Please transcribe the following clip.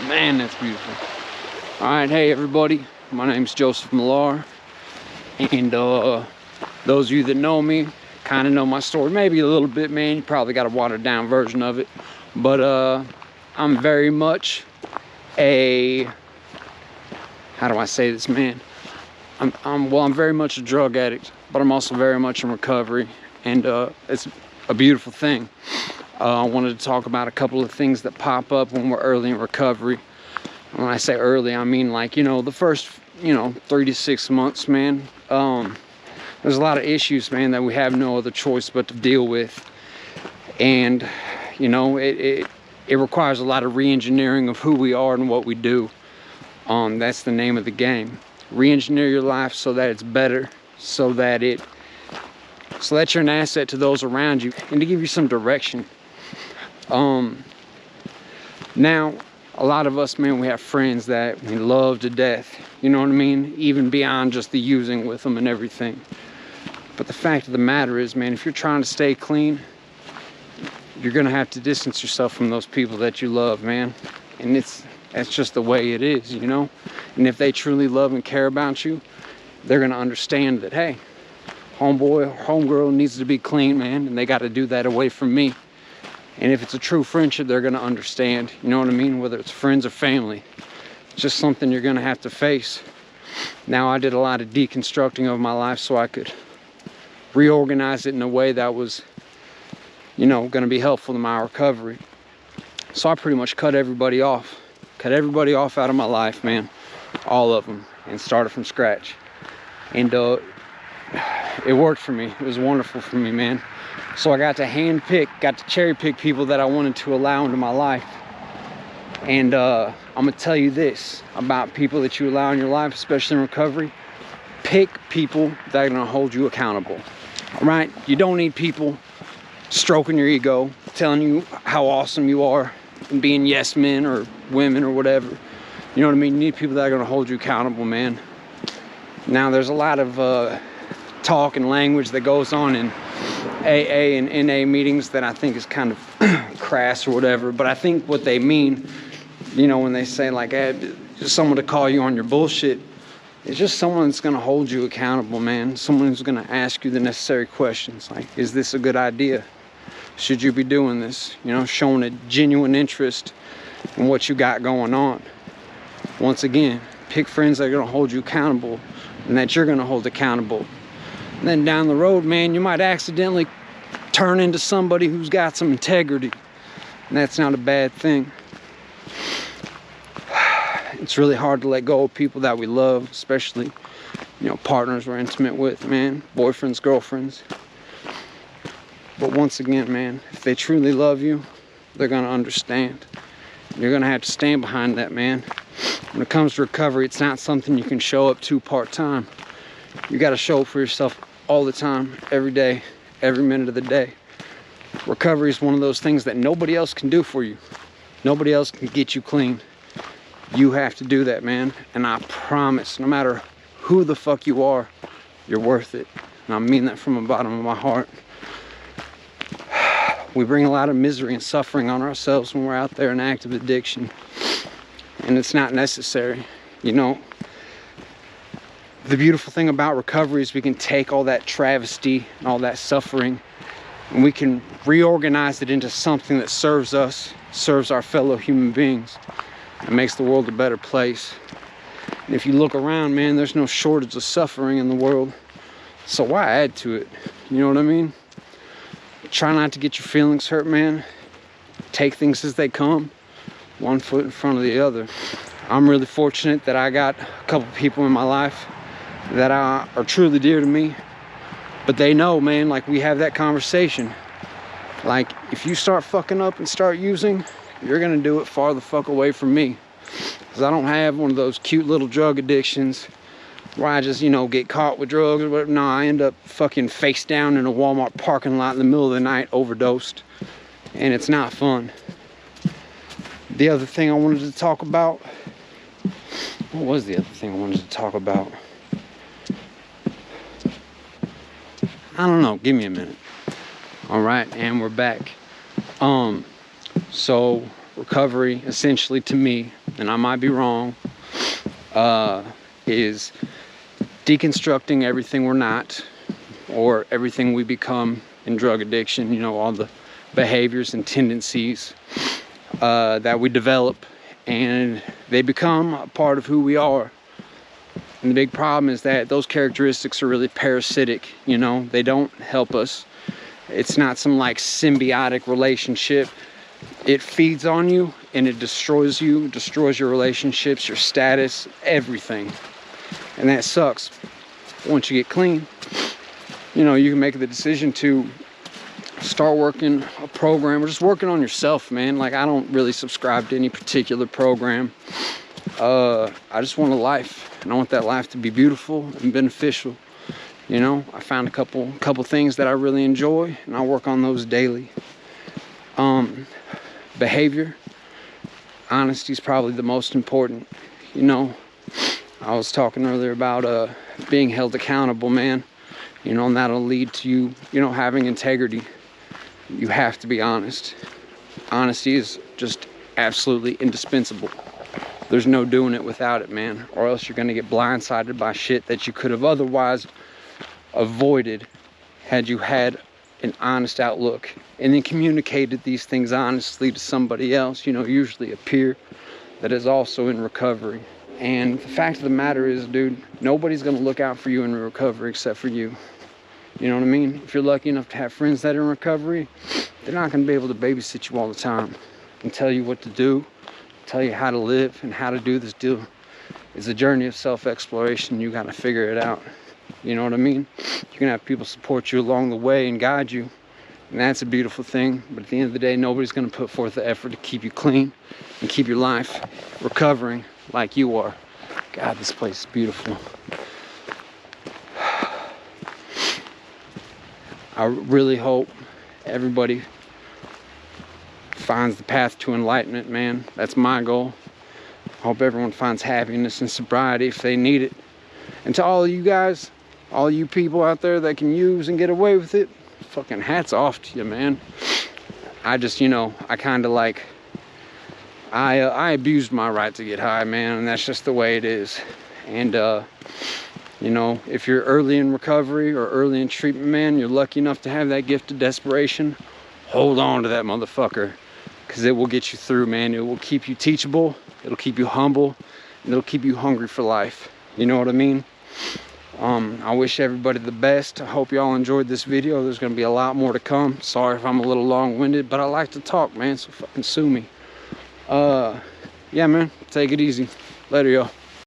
Man, that's beautiful. All right, hey everybody, my name's Joseph Millar, and those of you that know me kind of know my story, maybe a little bit, man. You probably got a watered down version of it, but I'm very much a, how do I say this, man? I'm very much a drug addict, but I'm also very much in recovery, and it's a beautiful thing. I wanted to talk about a couple of things that pop up when we're early in recovery. When I say early, I mean like, the first, 3 to 6 months, man. There's a lot of issues, man, that we have no other choice but to deal with. And, it requires a lot of re-engineering of who we are and what we do. That's the name of the game. Re-engineer your life so that it's better, so that you're an asset to those around you, and to give you some direction. Now, a lot of us, man, we have friends that we love to death, you know what I mean? Even beyond just the using with them and everything. But the fact of the matter is, man, if you're trying to stay clean, you're gonna have to distance yourself from those people that you love, man. And that's just the way it is, And if they truly love and care about you, they're gonna understand that, hey, homeboy or homegirl needs to be clean, man, and they got to do that away from me. And if it's a true friendship, they're going to understand, you know what I mean? Whether it's friends or family, it's just something you're going to have to face. Now, I did a lot of deconstructing of my life so I could reorganize it in a way that was, going to be helpful to my recovery. So I pretty much cut everybody off out of my life, man, all of them, and started from scratch. And it worked for me. It was wonderful for me, man. So I got to cherry pick people that I wanted to allow into my life. And I'm gonna tell you this about people that you allow in your life, especially in recovery. Pick people that are gonna hold you accountable. All right? You don't need people stroking your ego, telling you how awesome you are, and being yes men or women or whatever. You know what I mean? You need people that are gonna hold you accountable, man. Now, there's a lot of talk and language that goes on in AA and NA meetings that I think is kind of crass or whatever, but I think what they mean, when they say like, hey, just someone to call you on your bullshit, it's just someone that's going to hold you accountable, man. Someone who's going to ask you the necessary questions, like, is this a good idea? Should you be doing this? Showing a genuine interest in what you got going on. Once again, pick friends that are going to hold you accountable and that you're going to hold accountable. And then down the road, man, you might accidentally turn into somebody who's got some integrity. And that's not a bad thing. It's really hard to let go of people that we love, especially, partners we're intimate with, man, boyfriends, girlfriends. But once again, man, if they truly love you, they're going to understand. You're going to have to stand behind that, man. When it comes to recovery, it's not something you can show up to part-time. You got to show up for yourself all the time, every day, every minute of the day. Recovery is one of those things that nobody else can do for you. Nobody else can get you clean. You have to do that, man. And I promise, no matter who the fuck you are, you're worth it. And I mean that from the bottom of my heart. We bring a lot of misery and suffering on ourselves when we're out there in active addiction. And it's not necessary, The beautiful thing about recovery is we can take all that travesty and all that suffering, and we can reorganize it into something that serves us, serves our fellow human beings, and makes the world a better place. And if you look around, man, there's no shortage of suffering in the world. So why add to it? You know what I mean? Try not to get your feelings hurt, man. Take things as they come, one foot in front of the other. I'm really fortunate that I got a couple people in my life that are truly dear to me, but they know, man, like, we have that conversation, like, if you start fucking up and start using, you're gonna do it far the fuck away from me, because I don't have one of those cute little drug addictions where I just, get caught with drugs or whatever. No, I end up fucking face down in a Walmart parking lot in the middle of the night, overdosed, and it's not fun. The other thing I wanted to talk about, what was the other thing I wanted to talk about? I don't know, give me a minute. All right, and we're back. So recovery, essentially, to me, and I might be wrong, is deconstructing everything we're not, or everything we become in drug addiction, you know, all the behaviors and tendencies that we develop, and they become a part of who we are. And the big problem is that those characteristics are really parasitic, you know, they don't help us. It's not some like symbiotic relationship. It feeds on you and it destroys you, destroys your relationships, your status, everything. And that sucks. Once you get clean, you know, you can make the decision to start working a program or just working on yourself, man. Like, I don't really subscribe to any particular program. I just want a life, and I want that life to be beautiful and beneficial. You know, I found a couple things that I really enjoy, and I work on those daily. Behavior, honesty is probably the most important. You know, I was talking earlier about being held accountable, man. You know, and that'll lead to you, you know, having integrity. You have to be honest. Honesty is just absolutely indispensable. There's no doing it without it, man, or else you're gonna get blindsided by shit that you could have otherwise avoided had you had an honest outlook and then communicated these things honestly to somebody else, you know, usually a peer that is also in recovery. And the fact of the matter is, dude, nobody's gonna look out for you in recovery except for you. You know what I mean? If you're lucky enough to have friends that are in recovery, they're not gonna be able to babysit you all the time and tell you what to do, tell you how to live and how to do this deal. It's a journey of self-exploration. You gotta figure it out. You know what I mean? You're gonna have people support you along the way and guide you, and that's a beautiful thing. But at the end of the day, nobody's gonna put forth the effort to keep you clean and keep your life recovering like you are. God, this place is beautiful. I really hope everybody finds the path to enlightenment, man. That's my goal. I hope everyone finds happiness and sobriety if they need it. And to all of you guys, all you people out there that can use and get away with it, fucking hats off to you, man. I just, you know, I kind of like, I abused my right to get high, man, and that's just the way it is. And you know, if you're early in recovery or early in treatment, man, you're lucky enough to have that gift of desperation. Hold on to that motherfucker, because it will get you through, man. It will keep you teachable, it'll keep you humble, and it'll keep you hungry for life. You know what I mean? I wish everybody the best. I hope y'all enjoyed this video. There's gonna be a lot more to come. Sorry if I'm a little long-winded, but I like to talk, man, so fucking sue me. Yeah, man, take it easy. Later, y'all.